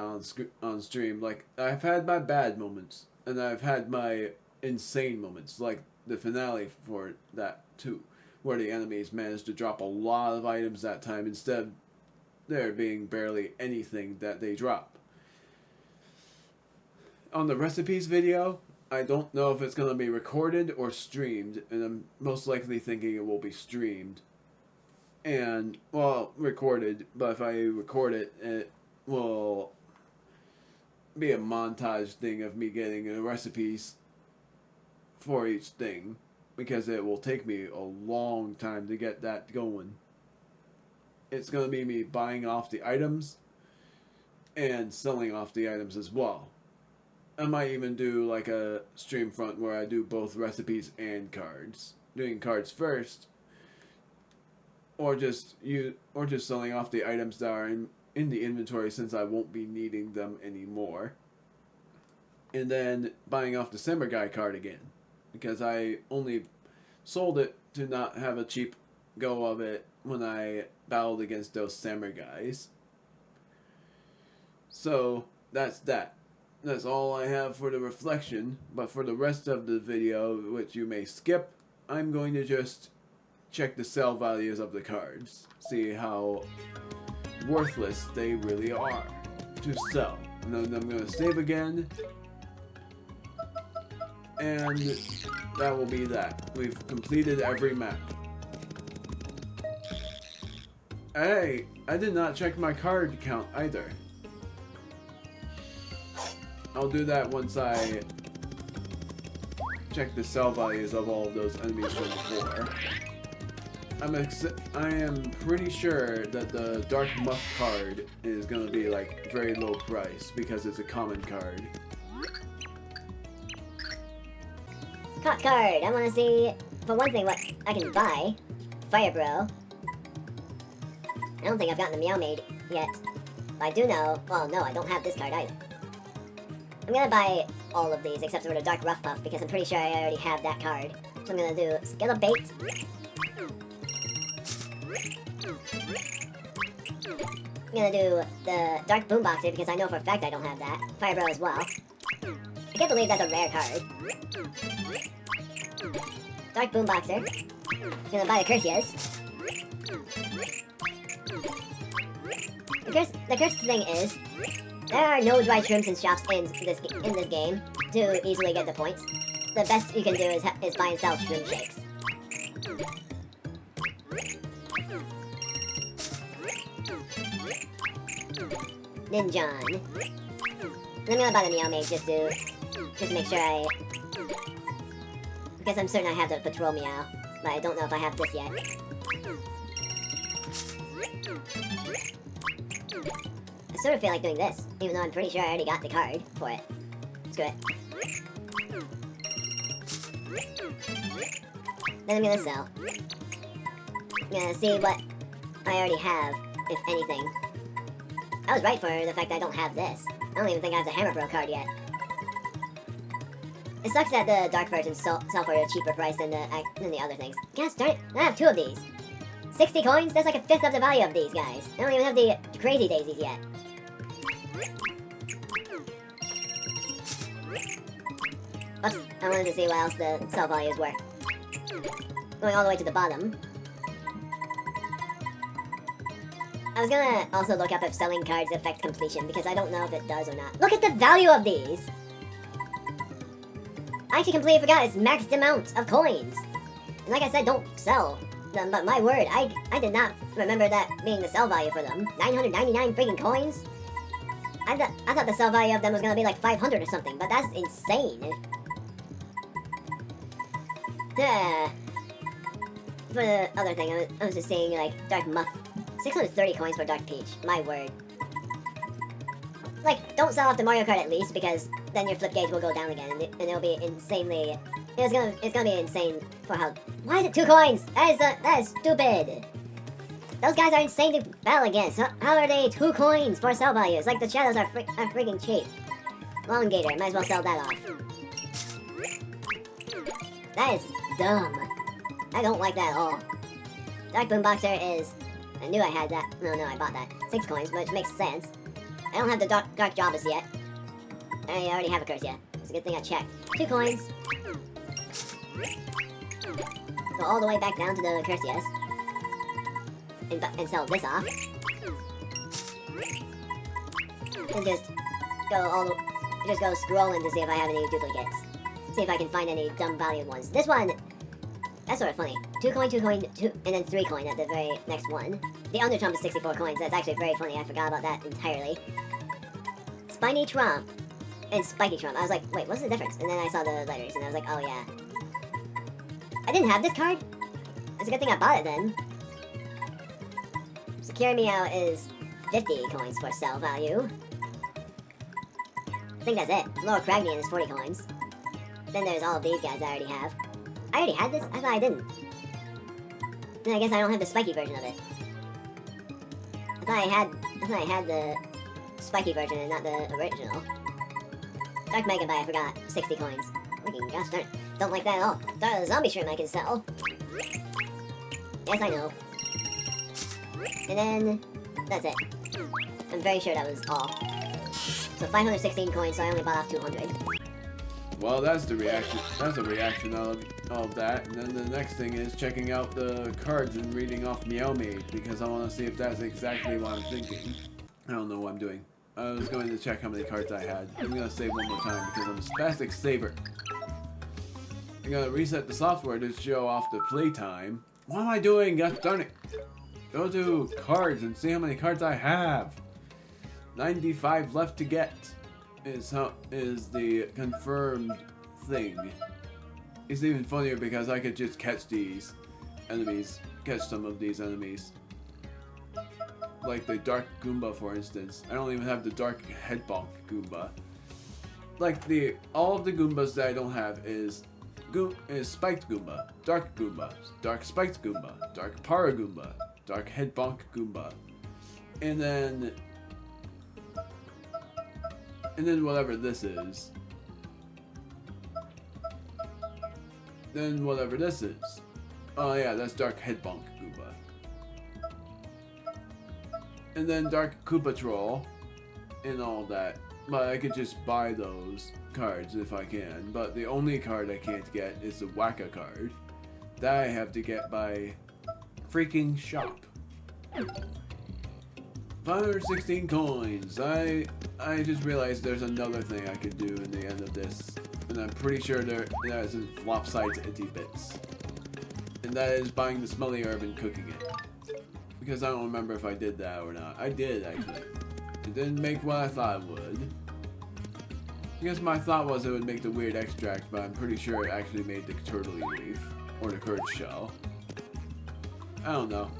on stream. Like, I've had my bad moments, and I've had my insane moments, like the finale for that too, where the enemies managed to drop a lot of items that time instead of there being barely anything that they drop. On the recipes video, I don't know if it's going to be recorded or streamed, and I'm most likely thinking it will be streamed. And, well, recorded, but if I record it, it will be a montage thing of me getting the recipes for each thing, because it will take me a long time to get that going. It's going to be me buying off the items and selling off the items as well. I might even do like a stream front where I do both recipes and cards. Doing cards first, or just selling off the items that are in the inventory, since I won't be needing them anymore. And then buying off the Samurai card again, because I only sold it to not have a cheap go of it when I battled against those Samurais. So that's that. That's all I have for the reflection, but for the rest of the video, which you may skip, I'm going to just check the sell values of the cards, see how worthless they really are to sell. And then I'm going to save again, and that will be that. We've completed every map. Hey, I did not check my card count either. I'll do that once I check the sell values of all of those enemies from before. I am pretty sure that the Dark Muff card is going to be like very low price because it's a common card. Caught card. I want to see, for one thing, what I can buy. Fire Bro. I don't think I've gotten the Meow Maid yet. But I do know, well, no, I don't have this card either. I'm gonna buy all of these except for the Dark Rough Puff because I'm pretty sure I already have that card. So I'm gonna do Skittle Bait. I'm gonna do the Dark Boomboxer because I know for a fact I don't have that. Fire Bro as well. I can't believe that's a rare card. Dark Boomboxer. I'm gonna buy the Cursias. The cursed thing is, there are no dried shrooms in shops in this game to easily get the points. The best you can do is buy and sell shroom shakes. Ninjon. I'm gonna buy the Meow Maid just to make sure because I'm certain I have the Patrol Meow, but I don't know if I have this yet. I sort of feel like doing this, even though I'm pretty sure I already got the card for it. Screw it. Then I'm gonna sell. I'm gonna see what I already have, if anything. I was right for the fact that I don't have this. I don't even think I have the Hammer Bro card yet. It sucks that the dark versions sell for a cheaper price than the other things. Gosh darn it, I have two of these. 60 coins? That's like a fifth of the value of these guys. I don't even have the crazy daisies yet. Oops, I wanted to see what else the sell values were. Going all the way to the bottom. I was gonna also look up if selling cards affects completion, because I don't know if it does or not. Look at the value of these! I actually completely forgot it's maxed amount of coins. And like I said, don't sell them, but my word, I did not remember that being the sell value for them. 999 freaking coins? I thought the sell value of them was gonna be like 500 or something, but that's insane. For the other thing, I was just seeing like Dark Muff. 630 coins for Dark Peach. My word. Like, don't sell off the Mario Kart at least, because then your flip gauge will go down again, and it'll be insanely... It's gonna be insane for how... Why is it 2 coins? That is stupid! Those guys are insane to battle against. How are they 2 coins for sell values? Like, the shadows are freaking cheap. Longator, might as well sell that off. That is dumb. I don't like that at all. Dark Boomboxer is... I knew I had that. No, I bought that. 6 coins, which makes sense. I don't have the Dark Jabas yet. I already have a curse yet. It's a good thing I checked. 2 coins. Go all the way back down to the Cursias. And sell this off. And just go scrolling to see if I have any duplicates. See if I can find any dumb valued ones. This one, that's sort of funny. 2 coin, 2 coin, 2, and then 3 coin at the very next one. The Under Trump is 64 coins. That's actually very funny. I forgot about that entirely. Spiny Trump and Spiky Trump. I was like, wait, what's the difference? And then I saw the letters, and I was like, oh yeah. I didn't have this card. It's a good thing I bought it then. Secure Meow is 50 coins for sell value. I think that's it. Lower Cragnian is 40 coins. Then there's all of these guys I already have. I already had this? I thought I didn't. Then I guess I don't have the spiky version of it. I thought I had the spiky version and not the original. Dark Megabyte, I forgot. 60 coins. Freaking gosh darn it. Don't like that at all. Thought the zombie shrimp I can sell. Yes, I know. And then that's it. I'm very sure that was all. So 516 coins, so I only bought off 200. Well, that's the reaction. That's a reaction of that. And then the next thing is checking out the cards and reading off Meow Maid, because I want to see if that's exactly what I'm thinking. I don't know what I'm doing. I was going to check how many cards I had. I'm going to save one more time because I'm a spastic saver. I'm going to reset the software to show off the playtime. What am I doing? Gosh darn it. Go to cards and see how many cards I have. 95 left to get is the confirmed thing. It's even funnier because I could just catch these enemies. Catch some of these enemies. Like the Dark Goomba, for instance. I don't even have the Dark Headbonk Goomba. Like all of the Goombas that I don't have is Spiked Goomba, Dark Goomba, Dark Spiked Goomba, Dark Para Goomba, Dark Headbonk Goomba, and then whatever this is. Then whatever this is. Oh yeah, that's Dark Headbonk Goomba. And then Dark Koopa Troll and all that. But I could just buy those cards if I can. But the only card I can't get is the Waka card. That I have to get by freaking shop. 516 coins. I just realized there's another thing I could do in the end of this. And I'm pretty sure that is in Flopside's Itty Bits. And that is buying the smelly herb and cooking it. Because I don't remember if I did that or not. I did, actually. It didn't make what I thought it would. I guess my thought was it would make the weird extract, but I'm pretty sure it actually made the turtley leaf. Or the curd shell. I don't know.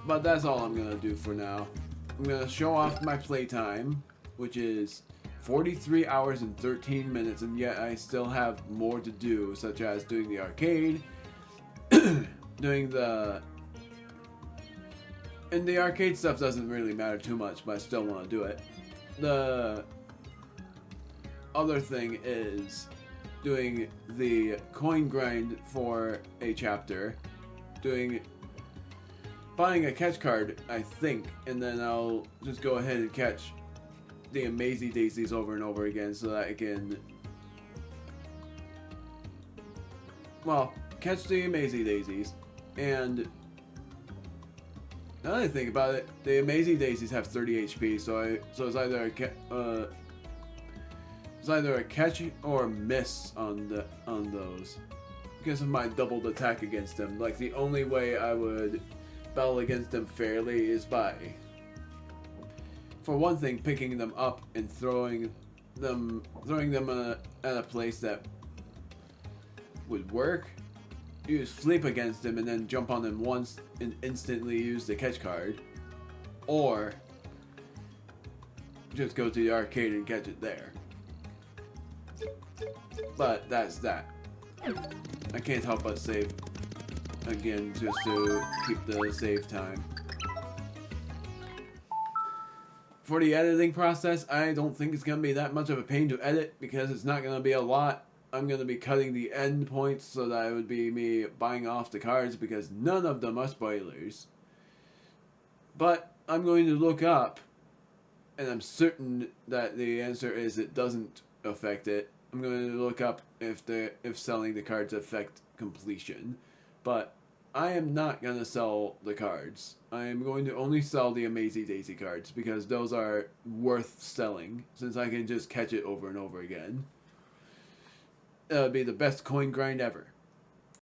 But that's all I'm gonna do for now. I'm gonna show off my playtime, which is 43 hours and 13 minutes, and yet I still have more to do, such as doing the arcade, doing the... And the arcade stuff doesn't really matter too much, but I still want to do it. The other thing is doing the coin grind for a chapter, buying a catch card, I think, and then I'll just go ahead and catch the Amazy Daisies over and over again so that I can, well, catch the Amazy Daisies. And now that I think about it, the Amazy Daisies have 30 HP, so it's either a catch or a miss on those because of my doubled attack against them. Like, the only way I would battle against them fairly is by, for one thing, picking them up and throwing them at a place that would work. Use Sleep against them and then jump on them once and instantly use the catch card, or just go to the arcade and catch it there. But that's that. I can't help but save again just to keep the save time. For the editing process, I don't think it's going to be that much of a pain to edit because it's not going to be a lot. I'm going to be cutting the end points so that it would be me buying off the cards because none of them are spoilers. But I'm going to look up, and I'm certain that the answer is it doesn't affect it. I'm going to look up if selling the cards affect completion. But I am not going to sell the cards. I am going to only sell the Amazy Daisy cards because those are worth selling since I can just catch it over and over again. It would be the best coin grind ever.